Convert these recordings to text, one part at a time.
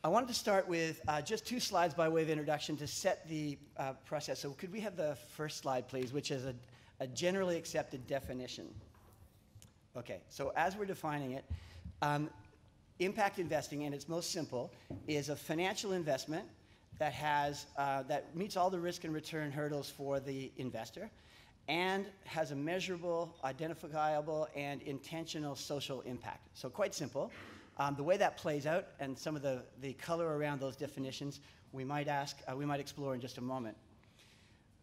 I wanted to start with just 2 slides by way of introduction to set the process. So could we have the first slide, please, which is a generally accepted definition. Okay, so as we're defining it, impact investing, in its most simple, is a financial investment that that meets all the risk and return hurdles for the investor and has a measurable, identifiable, and intentional social impact. So quite simple. The way that plays out and some of the color around those definitions we might explore in just a moment.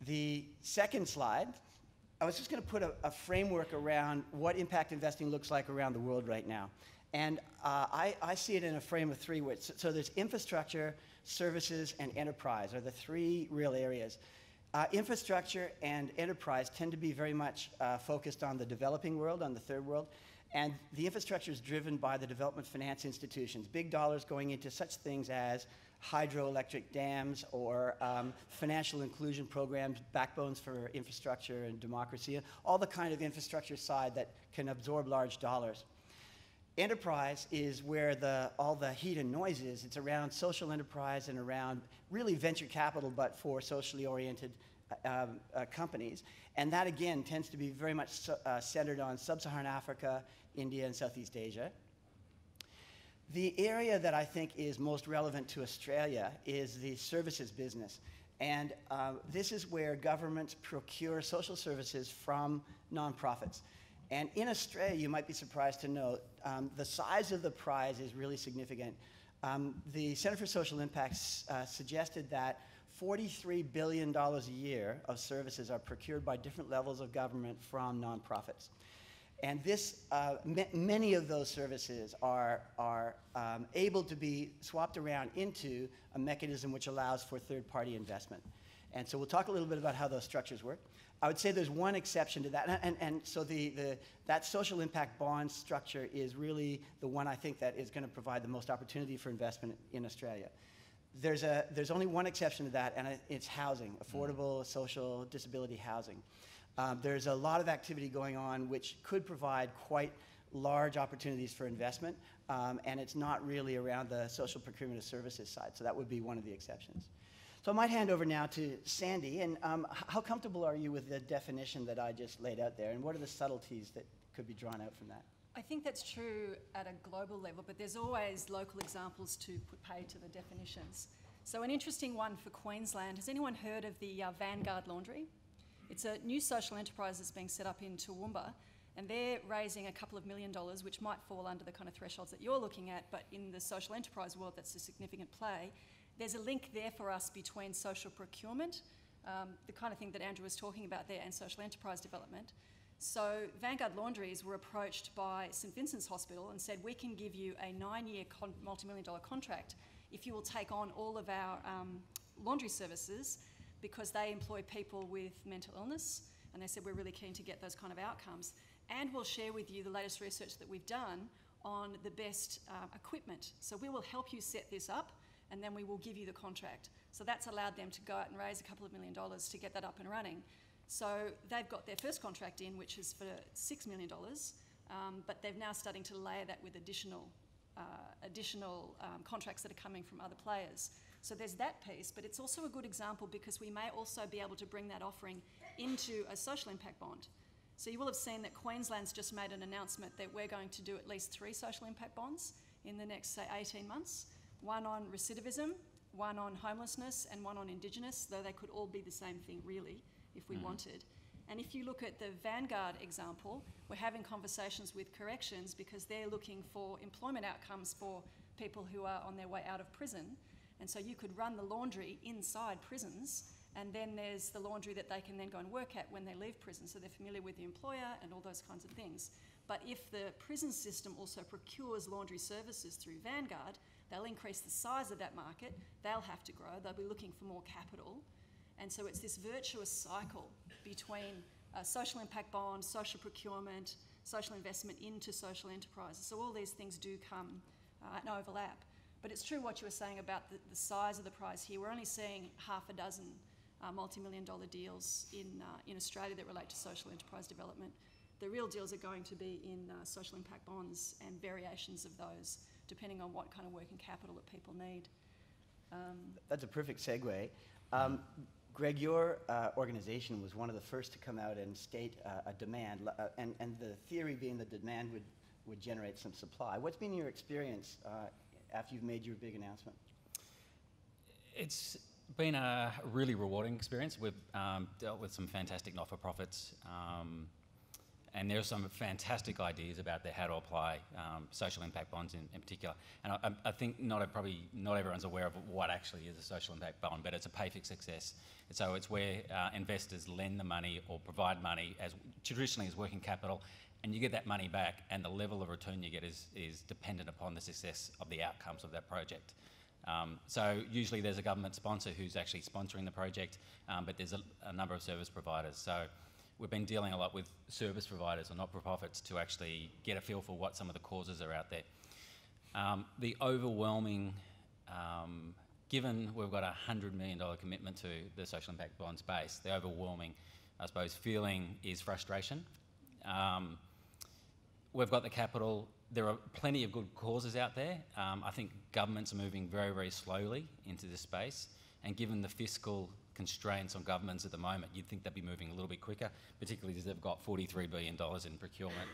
The second slide, I was just going to put a framework around what impact investing looks like around the world right now. And I see it in a frame of 3. So there's infrastructure, services, and enterprise are the 3 real areas. Infrastructure and enterprise tend to be very much focused on the developing world, on the third world. And the infrastructure is driven by the development finance institutions, big dollars going into such things as hydroelectric dams or financial inclusion programs, backbones for infrastructure and democracy, all the kind of infrastructure side that can absorb large dollars. Enterprise is where all the heat and noise is. It's around social enterprise and around really venture capital, but for socially oriented companies. And that, again, tends to be very much centered on sub-Saharan Africa, India, and Southeast Asia. The area that I think is most relevant to Australia is the services business. And this is where governments procure social services from nonprofits. And in Australia, you might be surprised to know, the size of the prize is really significant. The Centre for Social Impacts suggested that $43 billion a year of services are procured by different levels of government from nonprofits. And many of those services are able to be swapped around into a mechanism which allows for third-party investment. And so we'll talk a little bit about how those structures work. I would say there's one exception to that, and so that social impact bond structure is really the one I think that is going to provide the most opportunity for investment in Australia. There's only one exception to that, and it's housing, affordable social disability housing. There's a lot of activity going on which could provide quite large opportunities for investment, and it's not really around the social procurement of services side, so that would be one of the exceptions. So I might hand over now to Sandy, and how comfortable are you with the definition that I just laid out there, and what are the subtleties that could be drawn out from that? I think that's true at a global level, but there's always local examples to put pay to the definitions. So an interesting one for Queensland, has anyone heard of the Vanguard Laundry? It's a new social enterprise that's being set up in Toowoomba, and they're raising a couple of $1 million, which might fall under the kind of thresholds that you're looking at, but in the social enterprise world, that's a significant play. There's a link there for us between social procurement, the kind of thing that Andrew was talking about there, and social enterprise development. So Vanguard Laundries were approached by St Vincent's Hospital and said, we can give you a 9-year multi-million-dollar contract if you will take on all of our laundry services, because they employ people with mental illness, and they said we're really keen to get those kind of outcomes, and we'll share with you the latest research that we've done on the best equipment. So we will help you set this up, and then we will give you the contract. So that's allowed them to go out and raise a couple of $1 million to get that up and running. So they've got their first contract in, which is for $6 million, but they're now starting to layer that with additional contracts that are coming from other players. So there's that piece, but it's also a good example because we may also be able to bring that offering into a social impact bond. So you will have seen that Queensland's just made an announcement that we're going to do at least 3 social impact bonds in the next, say, 18 months. One on recidivism, one on homelessness, and one on Indigenous, though they could all be the same thing, really, if we wanted. And if you look at the Vanguard example, we're having conversations with corrections because they're looking for employment outcomes for people who are on their way out of prison. And so you could run the laundry inside prisons, and then there's the laundry that they can then go and work at when they leave prison, so they're familiar with the employer and all those kinds of things. But if the prison system also procures laundry services through Vanguard, they'll increase the size of that market, they'll have to grow, they'll be looking for more capital. And so it's this virtuous cycle between social impact bonds, social procurement, social investment into social enterprises. So all these things do come and overlap. But it's true what you were saying about the size of the prize here. We're only seeing half a dozen multi-million-dollar deals in Australia that relate to social enterprise development. The real deals are going to be in social impact bonds and variations of those depending on what kind of working capital that people need. That's a perfect segue. Greg, your organization was one of the first to come out and state a demand, and the theory being that demand would generate some supply. What's been your experience after you've made your big announcement? It's been a really rewarding experience. We've dealt with some fantastic not-for-profits, and there are some fantastic ideas about how to apply social impact bonds in particular. And I think probably not everyone's aware of what actually is a social impact bond, but it's a pay for success. And so it's where investors lend the money or provide money as traditionally as working capital, and you get that money back, and the level of return you get is dependent upon the success of the outcomes of that project. So usually there's a government sponsor who's actually sponsoring the project, but there's a number of service providers. So we've been dealing a lot with service providers or not-for-profits to actually get a feel for what some of the causes are out there. The overwhelming, given we've got a $100 million commitment to the social impact bond space, the overwhelming, I suppose, feeling is frustration. We've got the capital. There are plenty of good causes out there. I think governments are moving very, very slowly into this space, and given the fiscal constraints on governments at the moment, you'd think they'd be moving a little bit quicker, particularly as they've got $43 billion in procurement.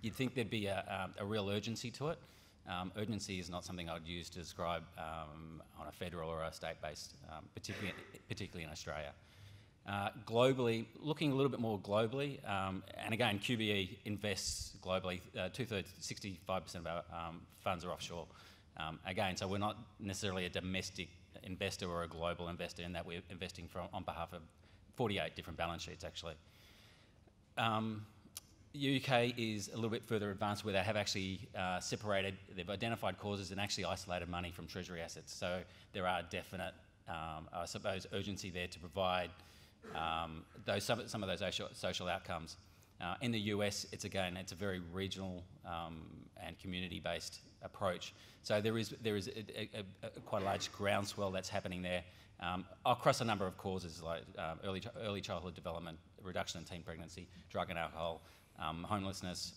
You'd think there'd be a real urgency to it. Urgency is not something I'd use to describe on a federal or a state-based, particularly in Australia. Globally, looking a little bit more globally, and again, QBE invests globally. 65% of our funds are offshore. Again, so we're not necessarily a domestic investor or a global investor in that we're investing on behalf of 48 different balance sheets, actually. UK is a little bit further advanced, where they have actually they've identified causes and actually isolated money from treasury assets. So there are definite, I suppose, urgency there to provide some of those social outcomes. In the US, it's a very regional and community-based approach. So there is quite a large groundswell that's happening there across a number of causes like early childhood development, reduction in teen pregnancy, drug and alcohol, homelessness.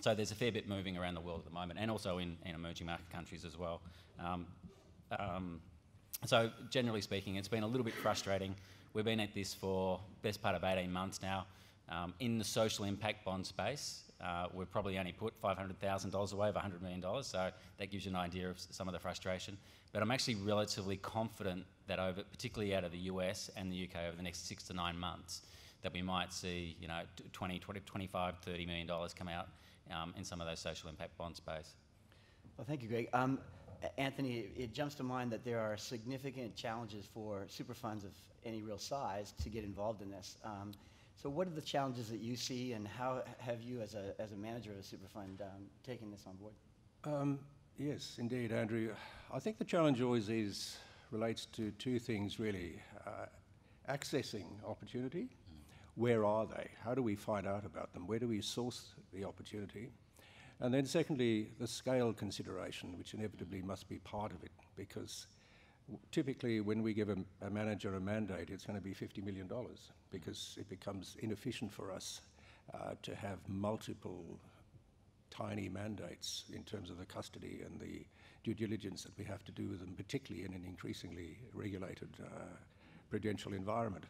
So there's a fair bit moving around the world at the moment, and also in emerging market countries as well. So generally speaking, it's been a little bit frustrating. We've been at this for best part of 18 months now. In the social impact bond space, we've probably only put $500,000 away of $100 million, so that gives you an idea of some of the frustration. But I'm actually relatively confident that particularly out of the US and the UK over the next 6 to 9 months, that we might see, $20, $25, $30 million come out in some of those social impact bond space. Well, thank you, Greg. Anthony, it jumps to mind that there are significant challenges for super funds of any real size to get involved in this. So what are the challenges that you see, and how have you, as a manager of a super fund, taken this on board? Yes, indeed, Andrew. I think the challenge always relates to two things, really. Accessing opportunity. Where are they? How do we find out about them? Where do we source the opportunity? And then secondly, the scale consideration, which inevitably must be part of it, because typically when we give a manager a mandate, it's going to be $50 million, because it becomes inefficient for us to have multiple tiny mandates in terms of the custody and the due diligence that we have to do with them, particularly in an increasingly regulated prudential environment.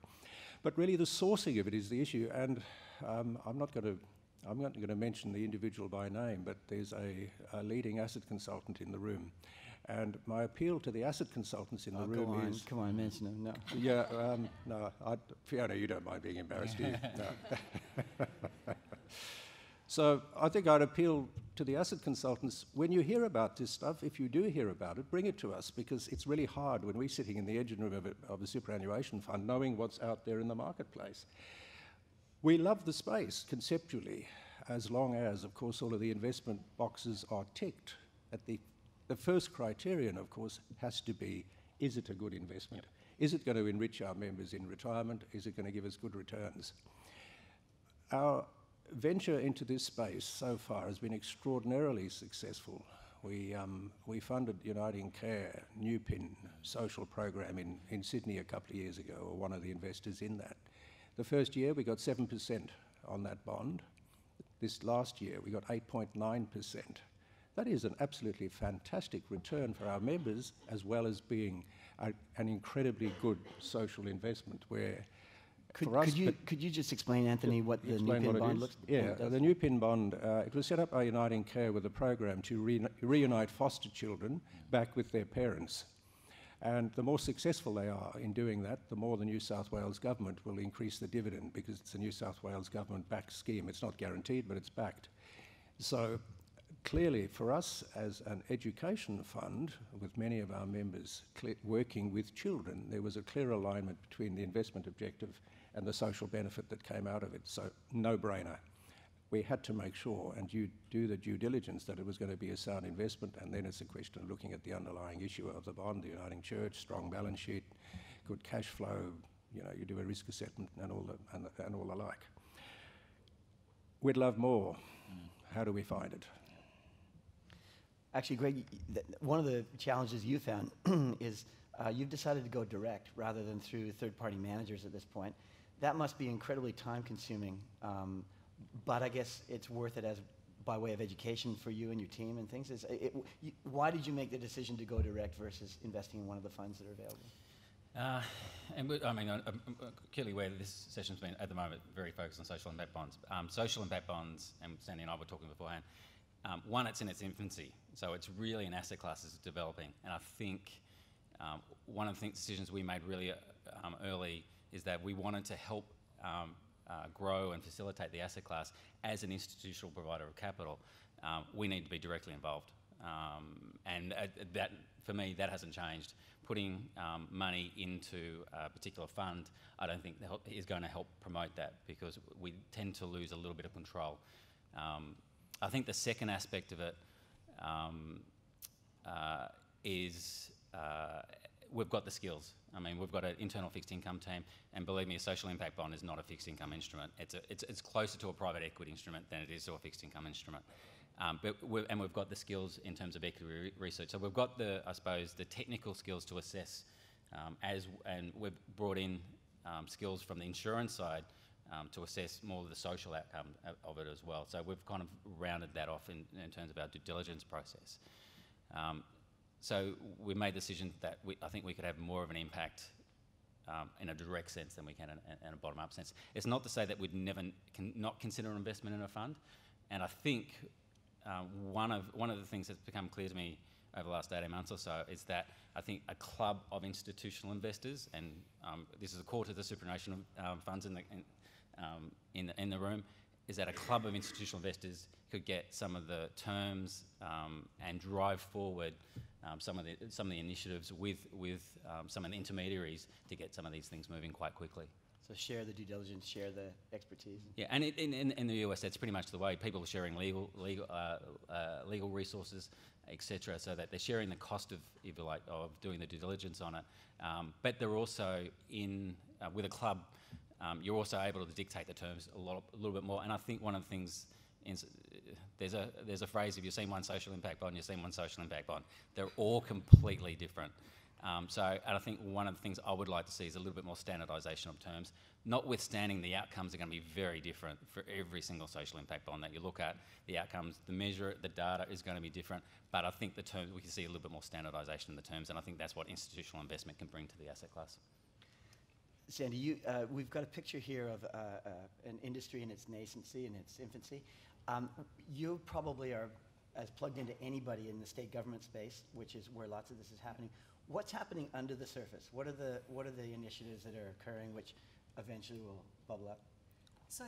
But really the sourcing of it is the issue, and I'm not going to mention the individual by name, but there's a leading asset consultant in the room. And my appeal to the asset consultants in the room is... Come on, mention them, no. Yeah, no, Fiona, you don't mind being embarrassed, do you? No. So I think I'd appeal to the asset consultants, when you hear about this stuff, if you do hear about it, bring it to us, because it's really hard when we're sitting in the engine room of a superannuation fund, knowing what's out there in the marketplace. We love the space conceptually, as long as, of course, all of the investment boxes are ticked. The first criterion, of course, has to be, is it a good investment? Is it going to enrich our members in retirement? Is it going to give us good returns? Our venture into this space so far has been extraordinarily successful. We funded Uniting Care, Newpin social program in Sydney a couple of years ago, or one of the investors in that. The first year we got 7% on that bond. This last year we got 8.9%. That is an absolutely fantastic return for our members, as well as being an incredibly good social investment where Could you just explain, Anthony, what the new PIN bond looks like? Yeah, the new PIN bond, it was set up by Uniting Care with a program to reunite foster children back with their parents. And the more successful they are in doing that, the more the New South Wales government will increase the dividend, because it's a New South Wales government-backed scheme. It's not guaranteed, but it's backed. So clearly for us as an education fund, with many of our members working with children, there was a clear alignment between the investment objective and the social benefit that came out of it. So no-brainer. We had to make sure and do the due diligence that it was going to be a sound investment, and then it's a question of looking at the underlying issue of the bond, the Uniting Church, strong balance sheet, good cash flow, you do a risk assessment and all the like. We'd love more. How do we find it? Actually, Greg, one of the challenges you found is you've decided to go direct rather than through third-party managers at this point. That must be incredibly time-consuming, but I guess it's worth it by way of education for you and your team and things. Why did you make the decision to go direct versus investing in one of the funds that are available? Clearly aware that this session's been, at the moment, very focused on social impact bonds. Social impact bonds, and Sandy and I were talking beforehand, one, it's in its infancy, so it's really an asset class that's developing. And I think one of the decisions we made really early is that we wanted to help grow and facilitate the asset class as an institutional provider of capital. We need to be directly involved. And that, for me, that hasn't changed. Putting money into a particular fund, I don't think is going to help promote that, because we tend to lose a little bit of control. I think the second aspect of it is we've got the skills. I mean, we've got an internal fixed income team, and believe me, a social impact bond is not a fixed income instrument. It's closer to a private equity instrument than it is to a fixed income instrument. And we've got the skills in terms of equity research. So we've got the technical skills to assess, and we've brought in skills from the insurance side to assess more of the social outcome of it as well. So we've kind of rounded that off in terms of our due diligence process. So we made the decision that I think we could have more of an impact in a direct sense than we can in a bottom-up sense. It's not to say that we'd not consider an investment in a fund, and I think one of the things that's become clear to me over the last 18 months or so is that I think a club of institutional investors, and this is a call to the superannuation funds in the room, is that a club of institutional investors could get some of the terms and drive forward some of the initiatives with some of the intermediaries to get some of these things moving quite quickly. So share the due diligence, share the expertise. Yeah, and in the US, that's pretty much the way. People are sharing legal resources, etc., so that they're sharing the cost of, if you like, of doing the due diligence on it. But they're also with a club. You're also able to dictate the terms a little bit more. And I think one of the things there's a phrase: if you've seen one social impact bond, you've seen one social impact bond. They're all completely different. And I think one of the things I would like to see is a little bit more standardisation of terms, notwithstanding the outcomes are going to be very different for every single social impact bond that you look at. The outcomes, the measure, the data is going to be different, but I think the terms, we can see a little bit more standardisation in the terms, and I think that's what institutional investment can bring to the asset class. Sandy, we've got a picture here of an industry in its nascency, in its infancy. You probably are as plugged into anybody in the state government space, which is where lots of this is happening. What's happening under the surface? What are the initiatives that are occurring which eventually will bubble up? So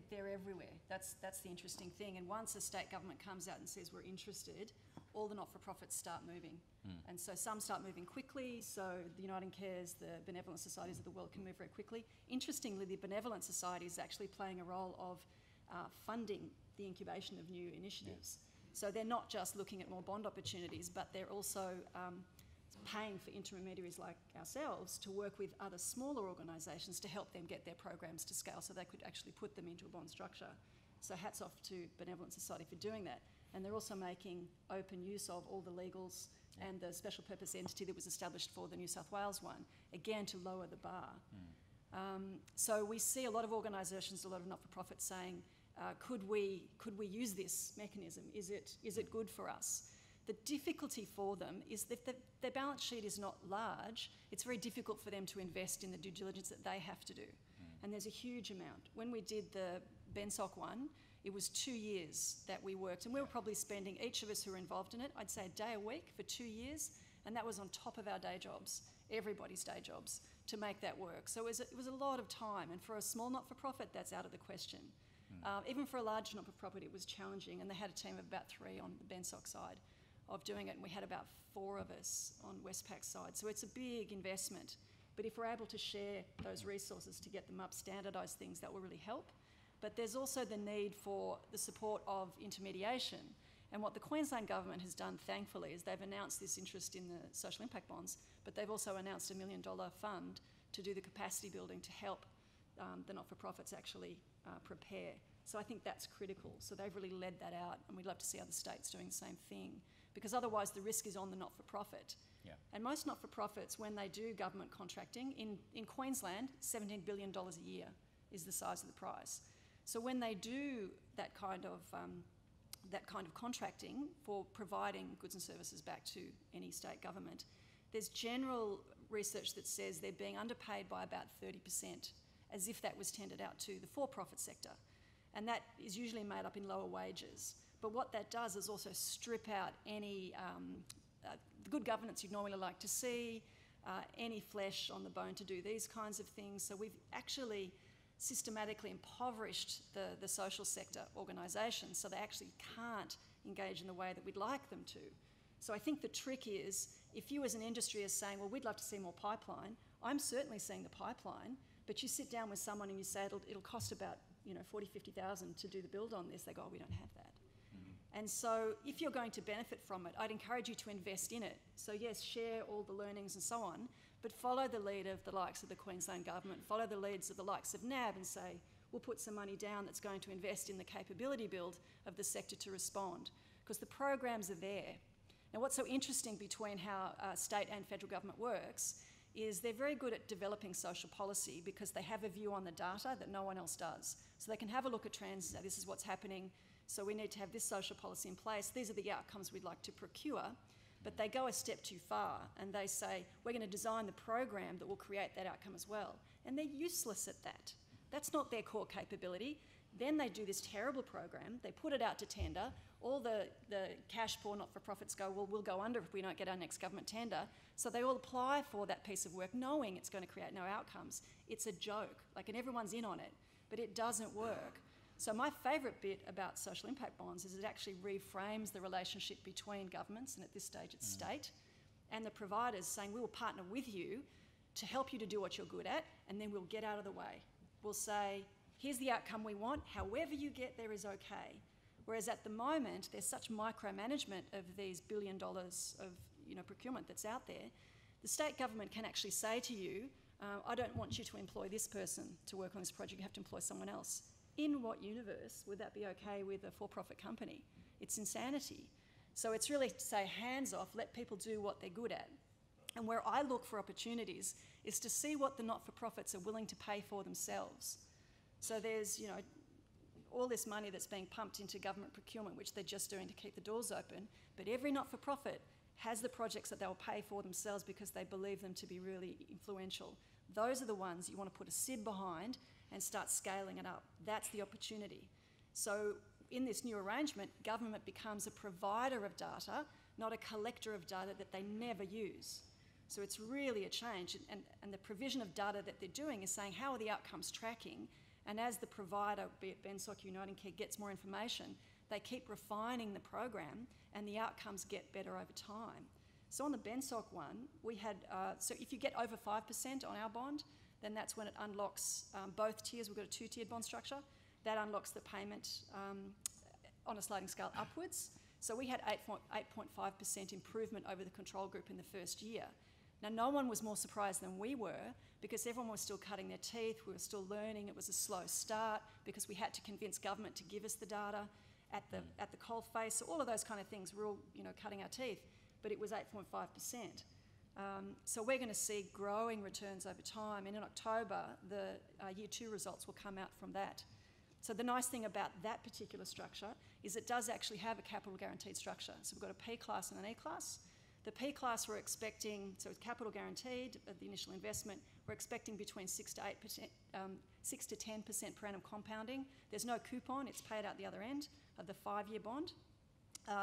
they're everywhere. That's the interesting thing. And once a state government comes out and says we're interested, all the not-for-profits start moving. And so some start moving quickly. So the Uniting Cares, the benevolent societies of the world can move very quickly. Interestingly, the benevolent society is actually playing a role of funding the incubation of new initiatives. So they're not just looking at more bond opportunities, but they're also paying for intermediaries like ourselves to work with other smaller organisations to help them get their programs to scale so they could actually put them into a bond structure. So hats off to Benevolent Society for doing that. And they're also making open use of all the legals and the special purpose entity that was established for the New South Wales one, again to lower the bar. So we see a lot of organisations, a lot of not-for-profits saying, could we use this mechanism? Is it good for us? The difficulty for them is that their balance sheet is not large. It's very difficult for them to invest in the due diligence that they have to do. And there's a huge amount. When we did the BENSOC one, it was 2 years that we worked, and we were probably spending, each of us who were involved in it, I'd say a day a week for 2 years, and that was on top of our day jobs, everybody's day jobs, to make that work. So it was a lot of time, and for a small not-for-profit, that's out of the question. Even for a large not-for-profit, it was challenging, and they had a team of about 3 on the BENSOC side of doing it, and we had about 4 of us on Westpac's side. So it's a big investment. But if we're able to share those resources to get them up, standardise things, that will really help. But there's also the need for the support of intermediation. And what the Queensland Government has done, thankfully, is they've announced this interest in the social impact bonds, but they've also announced $1 million fund to do the capacity building to help the not-for-profits actually prepare. So I think that's critical. So they've really led that out, and we'd love to see other states doing the same thing, because otherwise the risk is on the not-for-profit. Yeah. And most not-for-profits, when they do government contracting, in Queensland, $17 billion a year is the size of the prize. So when they do that kind of contracting for providing goods and services back to any state government, there's general research that says they're being underpaid by about 30%, as if that was tendered out to the for-profit sector. And that is usually made up in lower wages. But what that does is also strip out any the good governance you'd normally like to see, any flesh on the bone to do these kinds of things. So we've actually systematically impoverished the social sector organisations, so they actually can't engage in the way that we'd like them to. So I think the trick is, if you as an industry are saying, well, we'd love to see more pipeline, I'm certainly seeing the pipeline, but you sit down with someone and you say it'll cost about 40, 50,000 to do the build on this, they go, oh, we don't have that. And so if you're going to benefit from it, I'd encourage you to invest in it. So yes, share all the learnings and so on, but follow the lead of the likes of the Queensland Government, follow the leads of the likes of NAB and say, we'll put some money down that's going to invest in the capability build of the sector to respond, because the programs are there. Now what's so interesting between how state and federal government works is they're very good at developing social policy because they have a view on the data that no one else does. So they can have a look at trends and say, this is what's happening, so we need to have this social policy in place. These are the outcomes we'd like to procure. But they go a step too far and they say, we're going to design the program that will create that outcome as well. And they're useless at that. That's not their core capability. Then they do this terrible program. They put it out to tender. All the cash poor not-for-profits go, well, we'll go under if we don't get our next government tender. So they all apply for that piece of work knowing it's going to create no outcomes. It's a joke, and everyone's in on it, but it doesn't work. So my favourite bit about social impact bonds is it actually reframes the relationship between governments, and at this stage it's state, and the providers, saying we will partner with you to help you to do what you're good at, and then we'll get out of the way. We'll say, here's the outcome we want, however you get there is okay. Whereas at the moment, there's such micromanagement of these $1 billion of procurement that's out there, the state government can actually say to you, I don't want you to employ this person to work on this project, you have to employ someone else. In what universe would that be okay with a for-profit company? It's insanity. So it's really to say, hands off, let people do what they're good at. And where I look for opportunities is to see what the not-for-profits are willing to pay for themselves. So there's, all this money that's being pumped into government procurement, which they're just doing to keep the doors open, but every not-for-profit has the projects that they'll pay for themselves because they believe them to be really influential. Those are the ones you want to put a SIB behind and start scaling it up. That's the opportunity. So in this new arrangement, government becomes a provider of data, not a collector of data that they never use. So it's really a change, and the provision of data that they're doing is saying, how are the outcomes tracking? And as the provider, be it BENSOC, Uniting Care, gets more information, they keep refining the program and the outcomes get better over time. So on the BENSOC one, we had, so if you get over 5% on our bond, then that's when it unlocks both tiers. We've got a 2-tiered bond structure. That unlocks the payment on a sliding scale upwards. So we had 8.5% improvement over the control group in the first year. Now, no one was more surprised than we were because everyone was still cutting their teeth. We were still learning. It was a slow start because we had to convince government to give us the data at the coalface. So all of those kind of things, we're all cutting our teeth, but it was 8.5%. So we're going to see growing returns over time, and in October, the Year 2 results will come out from that. So the nice thing about that particular structure is it does actually have a capital guaranteed structure. So we've got a P class and an E class. The P class we're expecting, so it's capital guaranteed at the initial investment, we're expecting between 6 to 8%, 6 to 10% per annum compounding. There's no coupon, it's paid out the other end of the 5-year bond.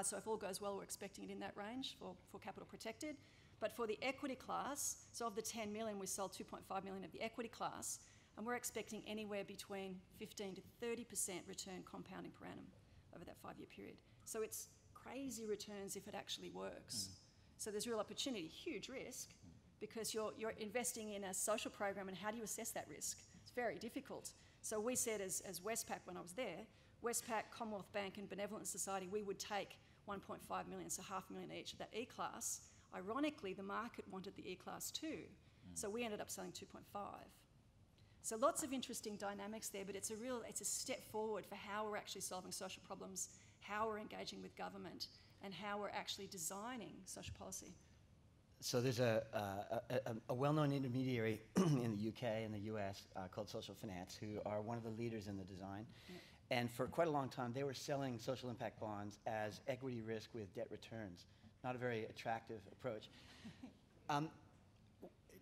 So if all goes well, we're expecting it in that range for capital protected. But for the equity class, so of the 10 million, we sold 2.5 million of the equity class, and we're expecting anywhere between 15 to 30% return compounding per annum over that 5-year period. So it's crazy returns if it actually works. So there's real opportunity, huge risk, because you're investing in a social program, and how do you assess that risk? It's very difficult. So we said as Westpac when I was there, Westpac, Commonwealth Bank and Benevolent Society, we would take 1.5 million, so $500,000 each of that E-class. Ironically, the market wanted the E-class too, so we ended up selling 2.5. So lots of interesting dynamics there, but it's a step forward for how we're actually solving social problems, how we're engaging with government, and how we're actually designing social policy. So there's a well-known intermediary in the UK and the US called Social Finance, who are one of the leaders in the design. Yep. And for quite a long time, they were selling social impact bonds as equity risk with debt returns. Not a very attractive approach.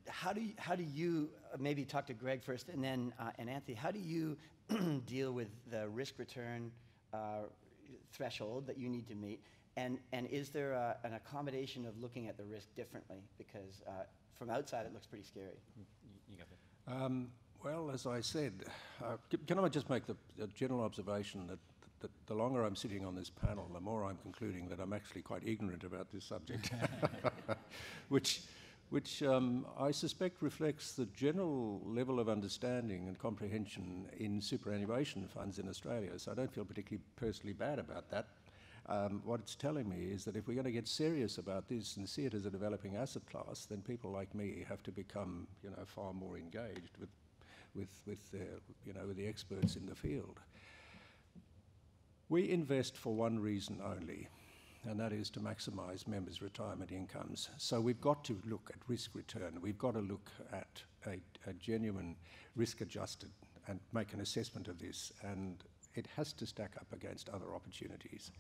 How do you maybe talk to Greg first, and then and Anthony? How do you deal with the risk return threshold that you need to meet? And is there an accommodation of looking at the risk differently? Because from outside, it looks pretty scary. You go ahead. Well, as I said, can I just make the general observation that the longer I'm sitting on this panel, the more I'm concluding that I'm actually quite ignorant about this subject, which I suspect reflects the general level of understanding and comprehension in superannuation funds in Australia. So I don't feel particularly personally bad about that. What it's telling me is that if we're going to get serious about this and see it as a developing asset class, then people like me have to become, far more engaged with the experts in the field. We invest for one reason only, and that is to maximise members' retirement incomes. So we've got to look at risk return. We've got to look at a genuine risk-adjusted and make an assessment of this, and it has to stack up against other opportunities.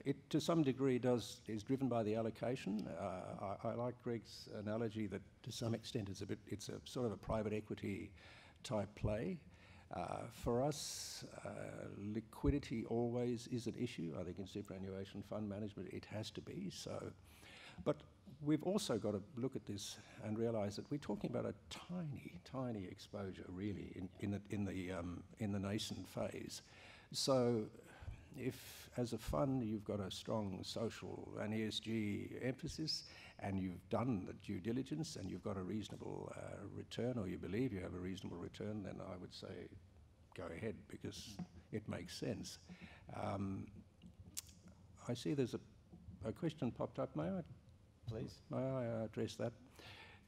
It to some degree is driven by the allocation. I like Greg's analogy that to some extent it's a sort of a private equity type play. For us, liquidity always is an issue. I think in superannuation fund management it has to be so. But we've also got to look at this and realise that we're talking about a tiny exposure really in the nascent phase. So if as a fund you've got a strong social and ESG emphasis and you've done the due diligence and you've got a reasonable return, or you believe you have a reasonable return, then I would say go ahead, because it makes sense. I see there's a question popped up. May I? Please. May I address that?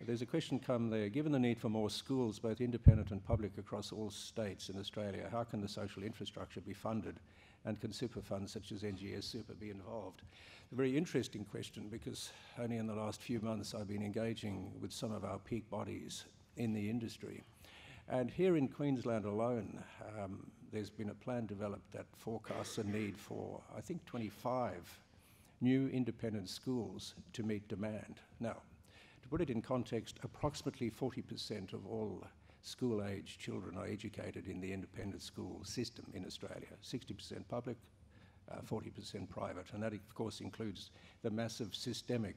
There's a question come there. Given the need for more schools, both independent and public, across all states in Australia, how can the social infrastructure be funded, and can super funds such as NGS Super be involved? A very interesting question, because only in the last few months I've been engaging with some of our peak bodies in the industry. And here in Queensland alone, there's been a plan developed that forecasts a need for, I think, 25 new independent schools to meet demand. Now, to put it in context, approximately 40% of all school-age children are educated in the independent school system in Australia, 60% public, 40% private, and that of course includes the massive systemic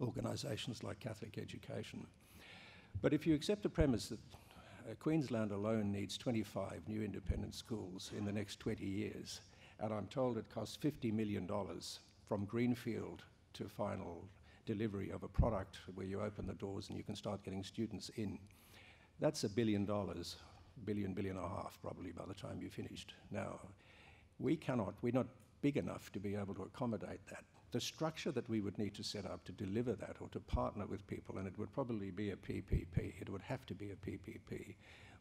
organisations like Catholic Education. But if you accept the premise that Queensland alone needs 25 new independent schools in the next 20 years, and I'm told it costs $50 million from greenfield to final delivery of a product where you open the doors and you can start getting students in, that's $1 billion, billion and a half probably by the time you're finished. Now, we're not big enough to be able to accommodate that. The structure that we would need to set up to deliver that, or to partner with people, and it would probably be a PPP, it would have to be a PPP,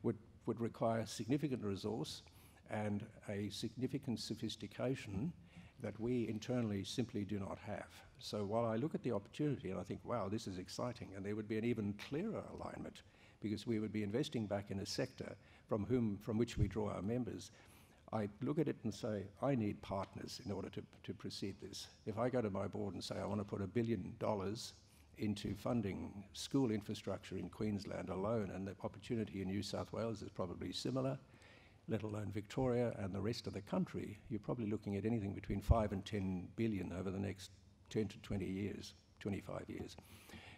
would require significant resource and a significant sophistication that we internally simply do not have. So while I look at the opportunity and I think, wow, this is exciting, and there would be an even clearer alignment, because we would be investing back in a sector from which we draw our members, I look at it and say, I need partners in order to proceed this. If I go to my board and say, I want to put $1 billion into funding school infrastructure in Queensland alone, and the opportunity in New South Wales is probably similar, let alone Victoria and the rest of the country, you're probably looking at anything between 5 and 10 billion over the next 10 to 20 years, 25 years.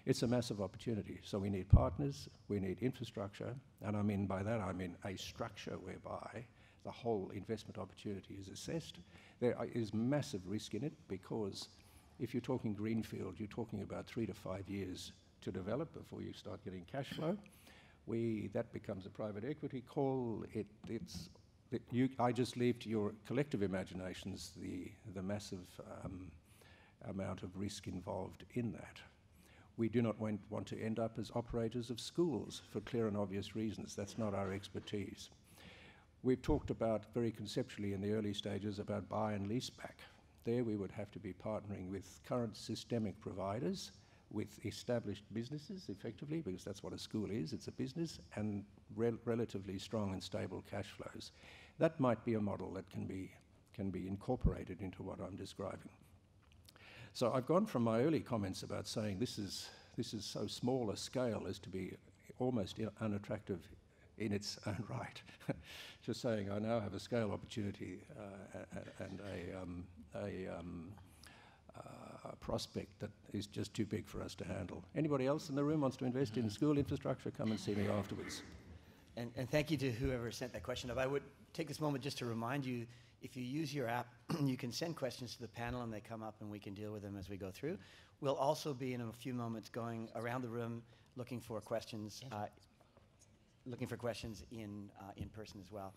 It's a massive opportunity. So we need partners, we need infrastructure, and by that I mean a structure whereby the whole investment opportunity is assessed. There is massive risk in it, because if you're talking greenfield, you're talking about 3 to 5 years to develop before you start getting cash flow. That becomes a private equity call. I just leave to your collective imaginations the massive amount of risk involved in that. We do not want to end up as operators of schools for clear and obvious reasons. That's not our expertise. We've talked about very conceptually in the early stages about buy and lease back. There we would have to be partnering with current systemic providers, with established businesses effectively, because that's what a school is, it's a business, and relatively strong and stable cash flows. That might be a model that can be incorporated into what I'm describing. So I've gone from my early comments about saying this is so small a scale as to be almost unattractive in its own right, to saying I now have a scale opportunity and a prospect that is just too big for us to handle. Anybody else in the room wants to invest in school infrastructure? Come and see me afterwards. And thank you to whoever sent that question up. I would take this moment just to remind you, if you use your app, you can send questions to the panel and they come up and we can deal with them as we go through. We'll also be in a few moments going around the room looking for questions in person as well.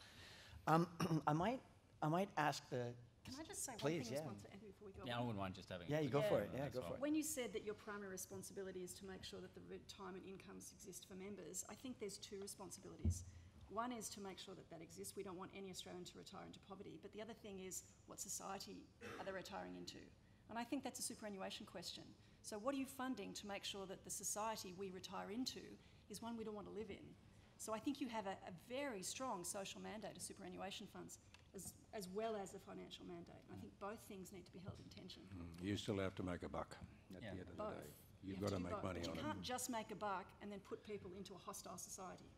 I might ask the... Can I just say Please, one thing in response to Andrew before we go Yeah, on? I wouldn't mind just having... Yeah, you go for it. Yeah, go for it. When you said that your primary responsibility is to make sure that the retirement incomes exist for members, I think there's two responsibilities. One is to make sure that that exists. We don't want any Australian to retire into poverty. But the other thing is, what society are they retiring into? And I think that's a superannuation question. So what are you funding to make sure that the society we retire into is one we don't want to live in? So I think you have a very strong social mandate of superannuation funds, as well as a financial mandate. And I think both things need to be held in tension. You still have to make a buck at the end of the day. You've got to make money on it. You can't just make a buck and then put people into a hostile society.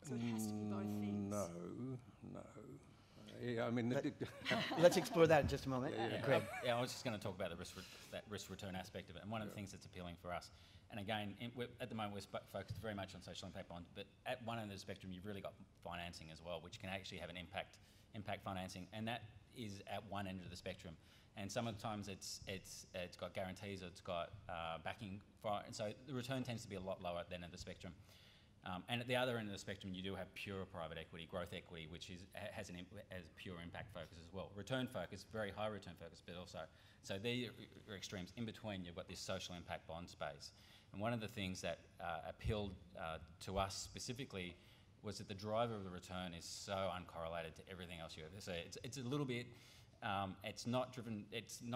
So it has to be both things. No. Yeah, I mean... Let's explore that in just a moment. Craig. I was just going to talk about that risk-return aspect of it. And one of the things that's appealing for us, and again, at the moment we're focused very much on social impact bonds, but at one end of the spectrum you've really got financing as well, which can actually have an impact financing, and that is at one end of the spectrum. And some of the times it's got guarantees, or it's got backing, and so the return tends to be a lot lower than at the spectrum. And at the other end of the spectrum, you do have pure private equity, growth equity, which has pure impact focus as well. Return focus, very high return focus, but also, so there are extremes. In between, you've got this social impact bond space. And one of the things that appealed to us specifically was that the driver of the return is so uncorrelated to everything else you have. So it's a little bit, it's not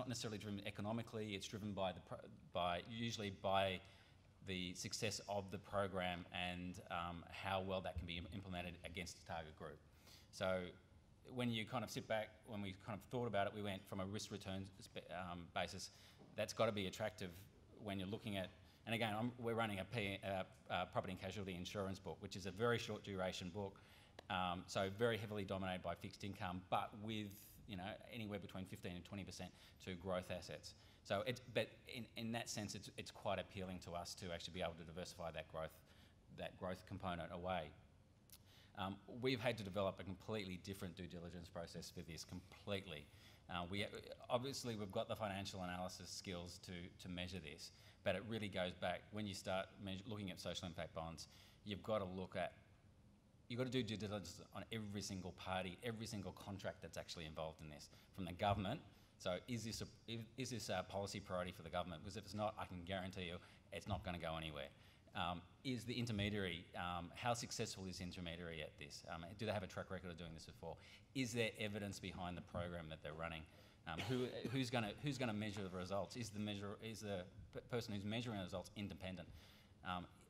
necessarily driven economically, it's driven usually by the success of the program and how well that can be implemented against the target group. So when you kind of sit back, when we kind of thought about it, we went from a risk-return basis. That's got to be attractive when you're looking at, and again, we're running a property and casualty insurance book, which is a very short duration book, so very heavily dominated by fixed income, but with anywhere between 15 and 20% to growth assets. So but in that sense, it's quite appealing to us to actually be able to diversify that growth component away. We've had to develop a completely different due diligence process for this completely. Obviously we've got the financial analysis skills to measure this, but it really goes back when you start looking at social impact bonds. You've got to do due diligence on every single party, every single contract that's actually involved in this, from the government. So is this a policy priority for the government? Because if it's not, I can guarantee you it's not going to go anywhere. Is the intermediary, how successful is the intermediary at this? Do they have a track record of doing this before? Is there evidence behind the program that they're running? Who's going to measure the results? Is the person who's measuring the results independent?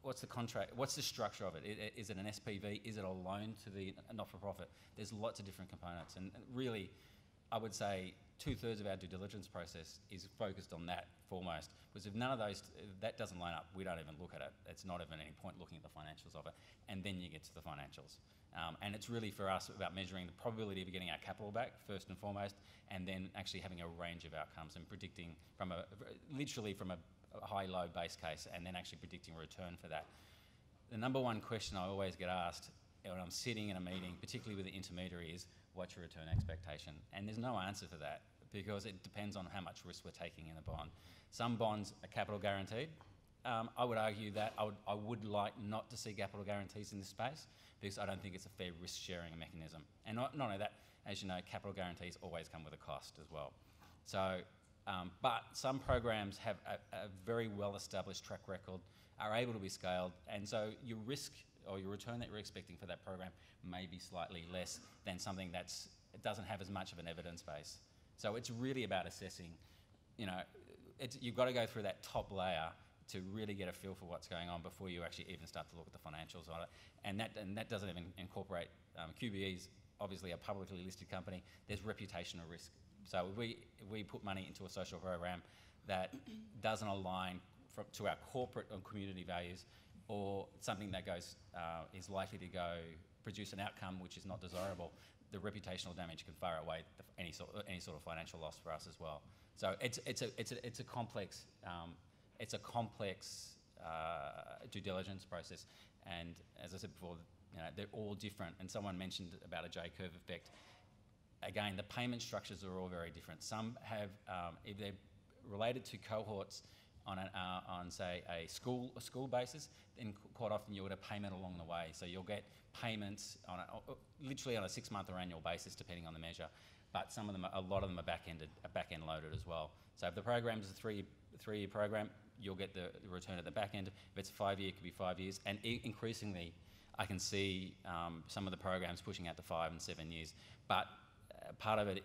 What's the contract? What's the structure of it? Is it an SPV? Is it a loan to the not-for-profit? There's lots of different components, and really, I would say 2/3 of our due diligence process is focused on that foremost. Because if none of those, if that doesn't line up, we don't even look at it. It's not even any point looking at the financials of it, and then you get to the financials. And it's really for us about measuring the probability of getting our capital back first and foremost, and then actually having a range of outcomes and predicting literally from a high-low base case, and then actually predicting a return for that. The number one question I always get asked when I'm sitting in a meeting, particularly with the intermediary, is what's your return expectation? And there's no answer to that because it depends on how much risk we're taking in a bond. Some bonds are capital guaranteed. I would argue that I would like not to see capital guarantees in this space because I don't think it's a fair risk-sharing mechanism. And not only that, as you know, capital guarantees always come with a cost as well. So, but some programs have a very well-established track record, are able to be scaled, and so your risk or your return that you're expecting for that program may be slightly less than something it doesn't have as much of an evidence base. So it's really about assessing, you've got to go through that top layer to really get a feel for what's going on before you actually even start to look at the financials on it. And that doesn't even incorporate, QBE's obviously a publicly listed company, there's reputational risk. So if we put money into a social program that doesn't align to our corporate or community values, or something that is likely to produce an outcome which is not desirable, the reputational damage can far outweigh any sort of financial loss for us as well. So it's a complex due diligence process, and as I said before, they're all different. And someone mentioned about a J-curve effect. Again, the payment structures are all very different. Some have, if they're related to cohorts on say a school basis, then quite often you'll get a payment along the way. So you'll get payments literally on a 6-month or annual basis, depending on the measure. But a lot of them are back-end loaded as well. So if the program is a three-year program, you'll get the return at the back end. If it's 5-year, it could be 5 years. And increasingly, I can see some of the programs pushing out to 5 and 7 years. But part of it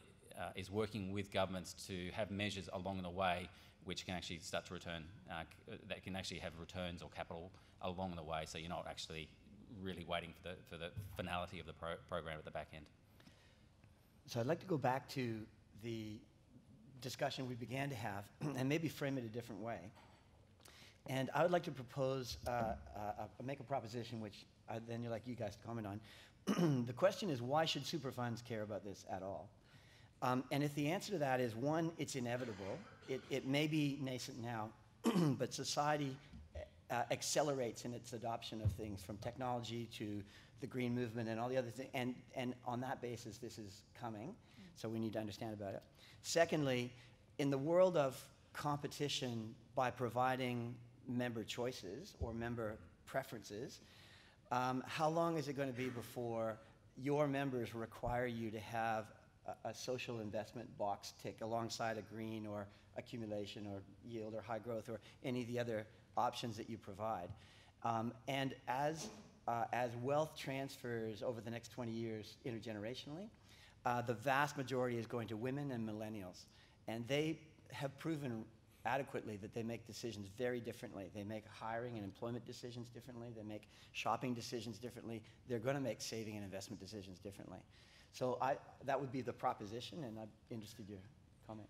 is working with governments to have measures along the way which can actually start to return, that can actually have returns or capital along the way, so you're not actually really waiting for the finality of the program at the back end. So I'd like to go back to the discussion we began to have and maybe frame it a different way. And I would like to propose, make a proposition which then you'd like you guys to comment on. The question is, why should super funds care about this at all? And if the answer to that is, one, it's inevitable. It may be nascent now, but society accelerates in its adoption of things, from technology to the green movement and all the other things. And on that basis, this is coming. So we need to understand about it. Secondly, in the world of competition by providing member choices or member preferences, how long is it going to be before your members require you to have a social investment box tick alongside a green or accumulation or yield or high growth or any of the other options that you provide? And as wealth transfers over the next 20 years intergenerationally, the vast majority is going to women and millennials. And they have proven adequately that they make decisions very differently. They make hiring and employment decisions differently. They make shopping decisions differently. They're going to make saving and investment decisions differently. So that would be the proposition, and I'm interested in your comment.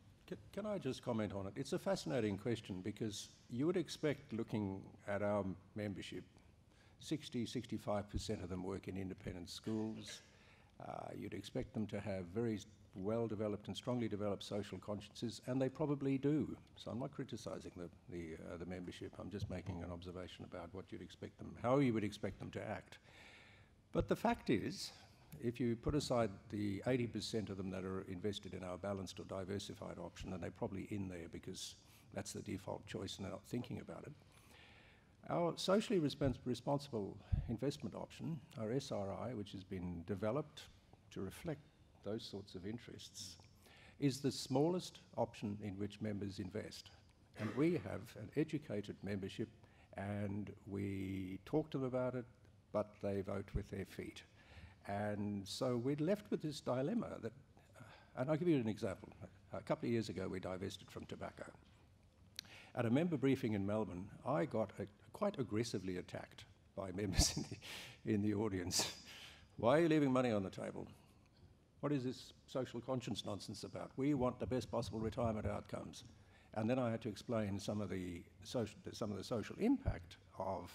Can I just comment on it? It's a fascinating question because you would expect, looking at our membership, 60-65% of them work in independent schools. You'd expect them to have very well-developed and strongly developed social consciences, and they probably do. So I'm not criticising the membership. I'm just making an observation about what you'd expect them, how you would expect them to act. But the fact is, if you put aside the 80% of them that are invested in our balanced or diversified option, and they're probably in there because that's the default choice and they're not thinking about it, our socially responsible investment option, our SRI, which has been developed to reflect those sorts of interests, is the smallest option in which members invest. And we have an educated membership, and we talk to them about it, but they vote with their feet. And so we're left with this dilemma that, and I'll give you an example. A couple of years ago, we divested from tobacco. At a member briefing in Melbourne, I got quite aggressively attacked by members in the audience. Why are you leaving money on the table? What is this social conscience nonsense about? We want the best possible retirement outcomes. And then I had to explain some of the social impact of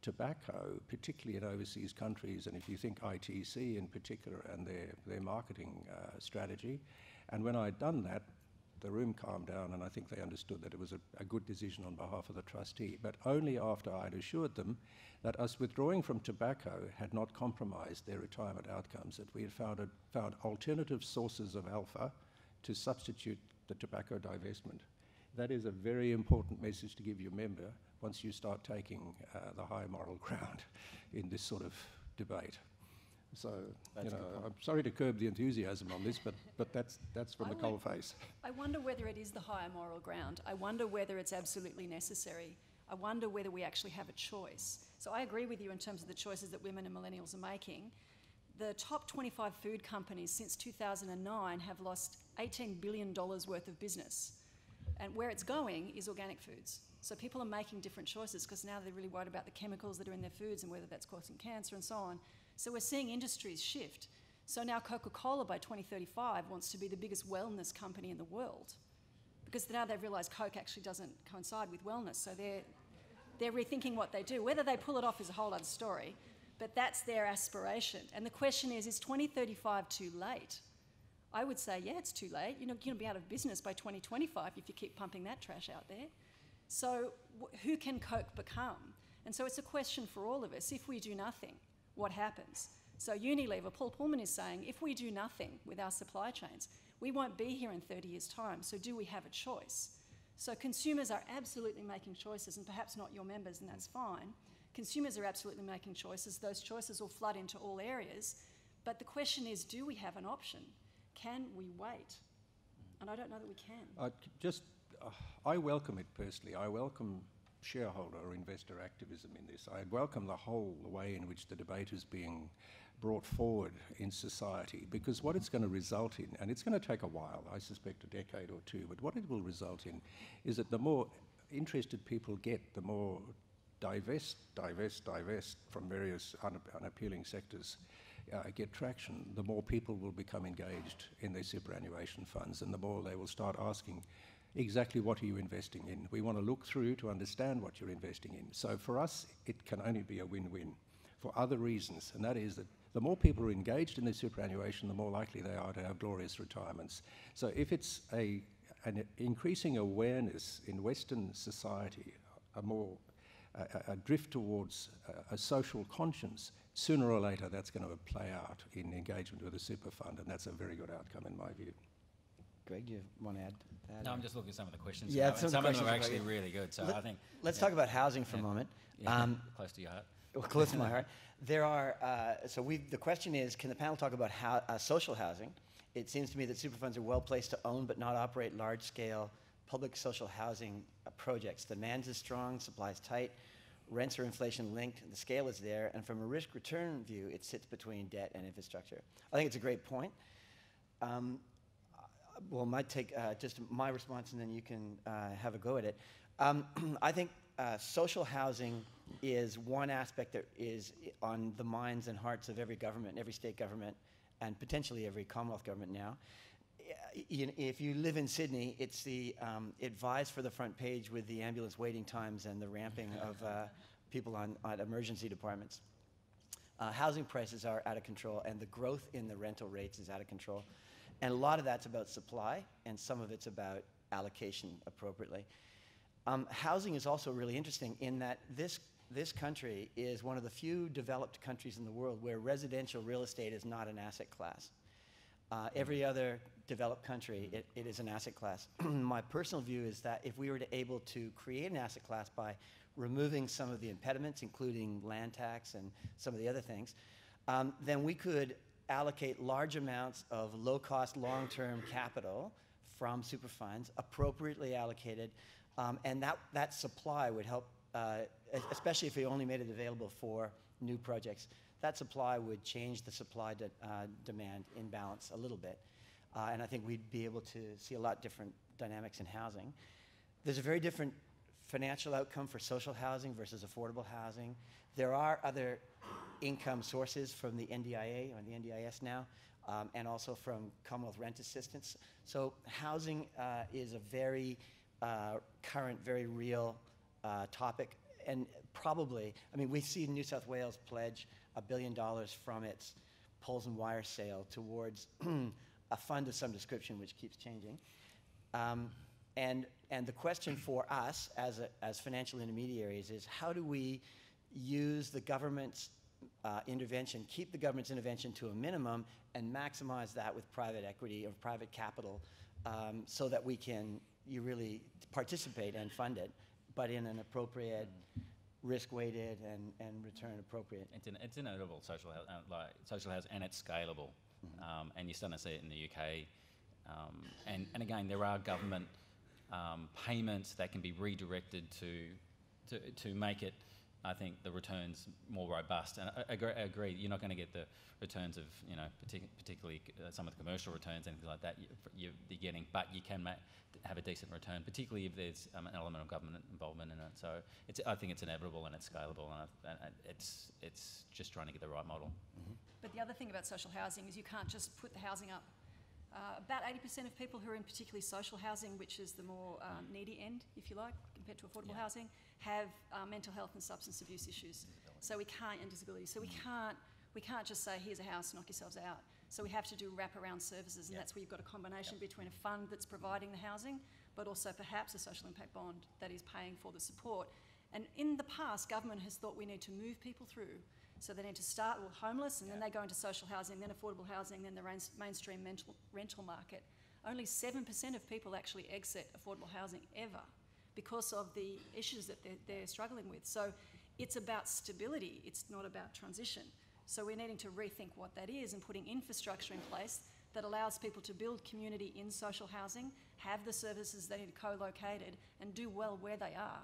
tobacco, particularly in overseas countries, and if you think ITC in particular and their marketing strategy. And when I'd done that, the room calmed down, and I think they understood that it was a good decision on behalf of the trustee, but only after I'd assured them that us withdrawing from tobacco had not compromised their retirement outcomes, that we had found alternative sources of alpha to substitute the tobacco divestment. That is a very important message to give your member once you start taking the high moral ground in this sort of debate. So, you know, I'm sorry to curb the enthusiasm on this, but that's from the coal face. I wonder whether it is the higher moral ground. I wonder whether it's absolutely necessary. I wonder whether we actually have a choice. So I agree with you in terms of the choices that women and millennials are making. The top 25 food companies since 2009 have lost $18 billion worth of business. And where it's going is organic foods. So people are making different choices because now they're really worried about the chemicals that are in their foods and whether that's causing cancer and so on. So we're seeing industries shift. So now Coca-Cola by 2035 wants to be the biggest wellness company in the world because now they've realised Coke actually doesn't coincide with wellness. So they're rethinking what they do. Whether they pull it off is a whole other story, but that's their aspiration. And the question is 2035 too late? I would say, yeah, it's too late. You're going to be out of business by 2025 if you keep pumping that trash out there. So who can Coke become? And so it's a question for all of us. If we do nothing, what happens? So Unilever, Paul Pullman is saying, if we do nothing with our supply chains, we won't be here in 30 years' time. So do we have a choice? So consumers are absolutely making choices, and perhaps not your members, and that's fine. Consumers are absolutely making choices. Those choices will flood into all areas. But the question is, do we have an option? Can we wait? And I don't know that we can. I welcome it personally. I welcome shareholder or investor activism in this. I welcome the whole way in which the debate is being brought forward in society, because what it's going to result in, and it's going to take a while, I suspect a decade or two, but what it will result in is that the more interested people get, the more divest from various unappealing sectors get traction, the more people will become engaged in their superannuation funds, and the more they will start asking exactly what are you investing in. We want to look through to understand what you're investing in. So for us, it can only be a win-win for other reasons, and that is that the more people are engaged in their superannuation, the more likely they are to have glorious retirements. So if it's an increasing awareness in Western society, a drift towards a social conscience, sooner or later that's going to play out in engagement with a super fund, and that's a very good outcome in my view. Greg, do you want to add that? No, I'm just looking at some of the questions. Yeah, and some of them are actually really good. So I think let's talk about housing for a moment. Close to your heart. Well, close to my heart. There are the question is, can the panel talk about social housing? It seems to me that super funds are well placed to own but not operate large-scale public social housing projects. Demand is strong, supply is tight, rents are inflation-linked, the scale is there, and from a risk-return view, it sits between debt and infrastructure. I think it's a great point. Well, I might take just my response, and then you can have a go at it. I think social housing is one aspect that is on the minds and hearts of every government, every state government, and potentially every Commonwealth government now. If you live in Sydney, it's it vies for the front page with the ambulance waiting times and the ramping of people on emergency departments. Housing prices are out of control, and the growth in the rental rates is out of control. And a lot of that's about supply, and some of it's about allocation appropriately. Housing is also really interesting in that this country is one of the few developed countries in the world where residential real estate is not an asset class. Every other developed country, it is an asset class. My personal view is that if we were able to create an asset class by removing some of the impediments, including land tax and some of the other things, then we could allocate large amounts of low-cost, long-term capital from super funds, appropriately allocated, and that supply would help, especially if we only made it available for new projects. That supply would change the supply-demand imbalance a little bit, and I think we'd be able to see a lot different dynamics in housing. There's a very different financial outcome for social housing versus affordable housing. There are other income sources from the NDIA or the NDIS now, and also from Commonwealth Rent Assistance. So housing is a very current, very real topic, and probably, I mean, we see New South Wales pledge $1 billion from its poles and wire sale towards a fund of some description, which keeps changing. And the question for us as financial intermediaries is, how do we use the government's intervention, keep the government's intervention to a minimum, and maximize that with private equity or private capital, so that we can really participate and fund it, but in an appropriate, risk-weighted and return appropriate. It's inevitable social housing, and it's scalable, and you're starting to see it in the UK. And again, there are government payments that can be redirected to make it, I think, the returns more robust. And I agree, you're not going to get the returns of, you know, particularly some of the commercial returns and things like that you're getting, but you can have a decent return, particularly if there's an element of government involvement in it. So I think it's inevitable and it's scalable, and it's just trying to get the right model. But the other thing about social housing is you can't just put the housing up. About 80% of people who are in particularly social housing, which is the more needy end, if you like, compared to affordable housing, have mental health and substance abuse issues. So we can't, and disability. So we can't just say, here's a house, knock yourselves out. So we have to do wraparound services, and that's where you've got a combination between a fund that's providing the housing, but also perhaps a social impact bond that is paying for the support. And in the past, government has thought we need to move people through. So they need to start with homeless, and then they go into social housing, then affordable housing, then the mainstream rental market. Only 7% of people actually exit affordable housing ever because of the issues that they're struggling with. So it's about stability, it's not about transition. So we're needing to rethink what that is and putting infrastructure in place that allows people to build community in social housing, have the services they need co-located, and do well where they are.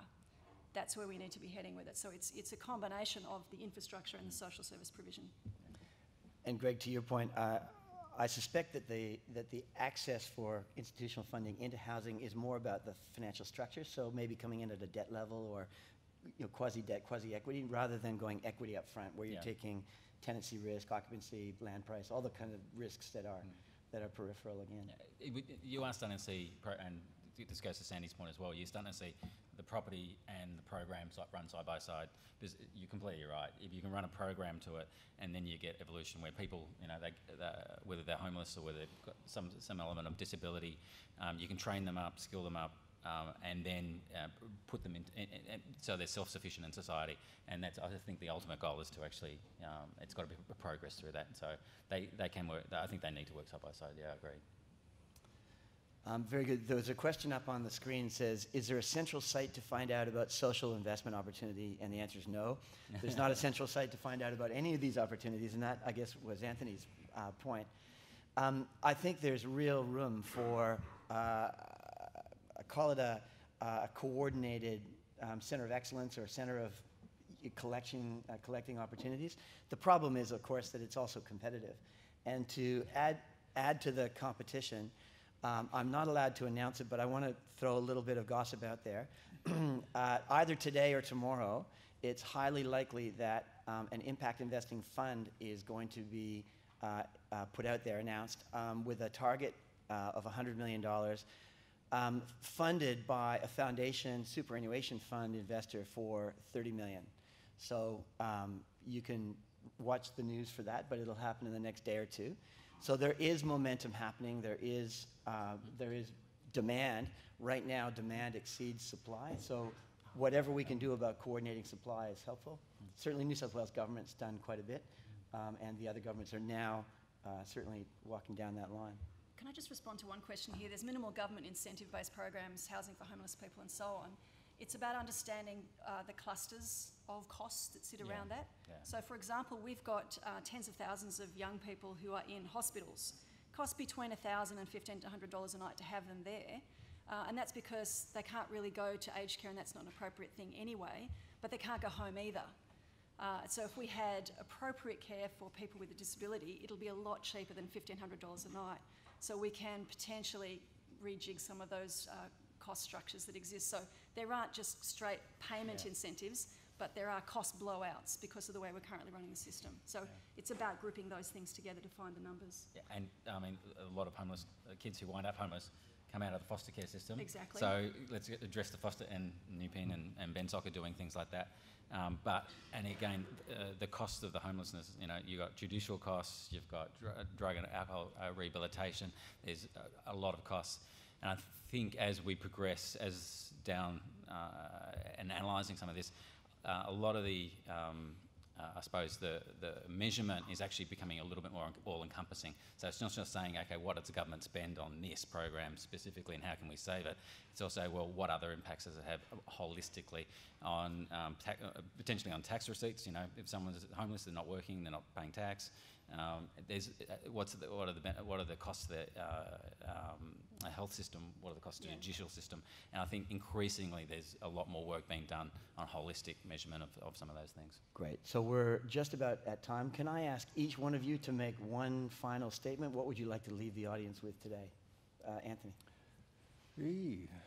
That's where we need to be heading with it. So it's a combination of the infrastructure and the social service provision. And Greg, to your point, I suspect that the access for institutional funding into housing is more about the financial structure, so maybe coming in at a debt level or, you know, quasi-debt, quasi-equity, rather than going equity up front, where you're taking tenancy risk, occupancy, land price, all the kind of risks that are peripheral again. You are starting to see, and this goes to Sandy's point as well, you're starting to see the property and the programs run side by side. Because you're completely right. If you can run a program to it, and then you get evolution where people, you know, whether they're homeless or whether they've got some element of disability, you can train them up, skill them up, and then put them in, so they're self-sufficient in society. And that's, I think, the ultimate goal is to actually, it's got to be a progress through that. So they can work. I think they need to work side by side. Yeah, I agree. Very good. There's a question up on the screen that says, is there a central site to find out about social investment opportunity? And the answer is no. There's not a central site to find out about any of these opportunities, and that, I guess, was Anthony's point. I think there's real room for, call it a coordinated center of excellence or center of collecting opportunities. The problem is, of course, that it's also competitive. And to add to the competition, I'm not allowed to announce it, but I want to throw a little bit of gossip out there. Either today or tomorrow, it's highly likely that an impact investing fund is going to be put out there, announced, with a target of $100 million, funded by a foundation superannuation fund investor for $30 million. So you can watch the news for that, but it'll happen in the next day or two. So there is momentum happening. There is demand. Right now, demand exceeds supply. So whatever we can do about coordinating supply is helpful. Certainly, New South Wales government's done quite a bit, and the other governments are now certainly walking down that line. Can I just respond to one question here? There's minimal government incentive-based programs, housing for homeless people and so on. It's about understanding the clusters of costs that sit around that. Yeah. So for example, we've got tens of thousands of young people who are in hospitals. Costs between $1,000 and $1,500 a night to have them there. And that's because they can't really go to aged care, and that's not an appropriate thing anyway, but they can't go home either. So if we had appropriate care for people with a disability, it'll be a lot cheaper than $1,500 a night. So we can potentially rejig some of those cost structures that exist. So there aren't just straight payment incentives, but there are cost blowouts because of the way we're currently running the system. So it's about grouping those things together to find the numbers. Yeah, and I mean, a lot of homeless kids who wind up homeless come out of the foster care system. Exactly. So let's address the foster, and Nupin and BENSOC are doing things like that. And again, the cost of the homelessness, you know, you've got judicial costs, you've got drug and alcohol rehabilitation, there's a lot of costs. And I think as we progress down and analysing some of this, a lot of the, I suppose, the measurement is actually becoming a little bit more all-encompassing. So it's not just saying, okay, what does the government spend on this program specifically and how can we save it? It's also, well, what other impacts does it have holistically on, potentially on tax receipts? You know, if someone's homeless, they're not working, they're not paying tax. What are the costs of the health system? What are the costs of the judicial system? And I think increasingly there's a lot more work being done on holistic measurement of some of those things. Great. So we're just about at time. Can I ask each one of you to make one final statement? What would you like to leave the audience with today? Anthony.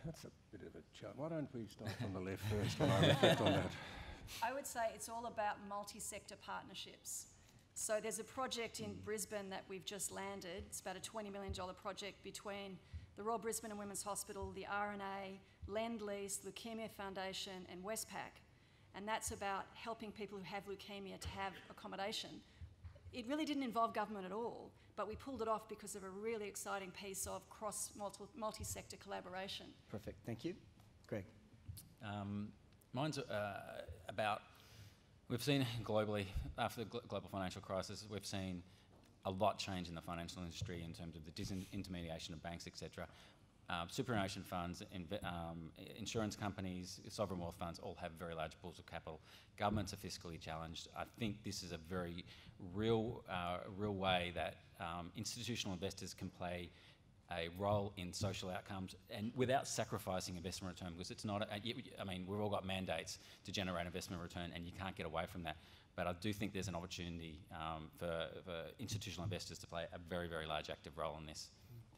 That's a bit of a challenge. Why don't we start from the left first and I reflect on that? I would say it's all about multi-sector partnerships. So there's a project in Brisbane that we've just landed. It's about a $20 million project between the Royal Brisbane and Women's Hospital, the RNA, Lend-Lease, Leukemia Foundation and Westpac. And that's about helping people who have leukemia to have accommodation. It really didn't involve government at all, but we pulled it off because of a really exciting piece of multi-sector collaboration. Perfect. Thank you. Greg. Mine's about, we've seen globally, after the global financial crisis, we've seen a lot change in the financial industry in terms of the disintermediation of banks, etc. Superannuation funds, insurance companies, sovereign wealth funds all have very large pools of capital. Governments are fiscally challenged. I think this is a very real way that institutional investors can play a role in social outcomes and without sacrificing investment return, because it's not, I mean, we've all got mandates to generate investment return and you can't get away from that. But I do think there's an opportunity for institutional investors to play a very, very large active role in this.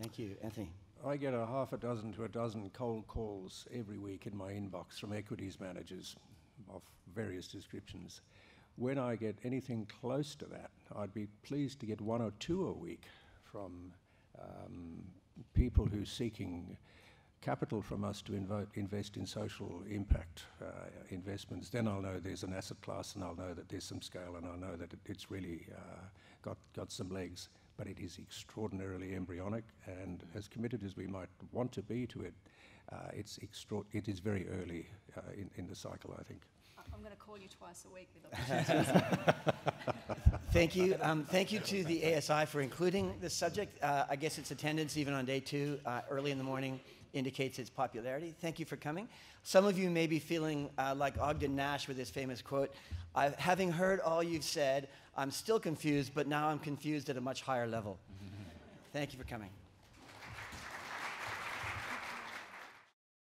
Thank you. Anthony. I get a half a dozen to a dozen cold calls every week in my inbox from equities managers of various descriptions. When I get anything close to that, I'd be pleased to get one or two a week from people who are seeking capital from us to invest in social impact investments. Then I'll know there's an asset class and I'll know that there's some scale and I'll know that it's really got some legs. But it is extraordinarily embryonic, and as committed as we might want to be to it, it is very early in the cycle, I think. I'm going to call you twice a week with Thank you. Thank you to the ASI for including this subject. I guess its attendance, even on day 2, early in the morning, indicates its popularity. Thank you for coming. Some of you may be feeling like Ogden Nash with his famous quote, having heard all you've said, I'm still confused, but now I'm confused at a much higher level. Thank you for coming.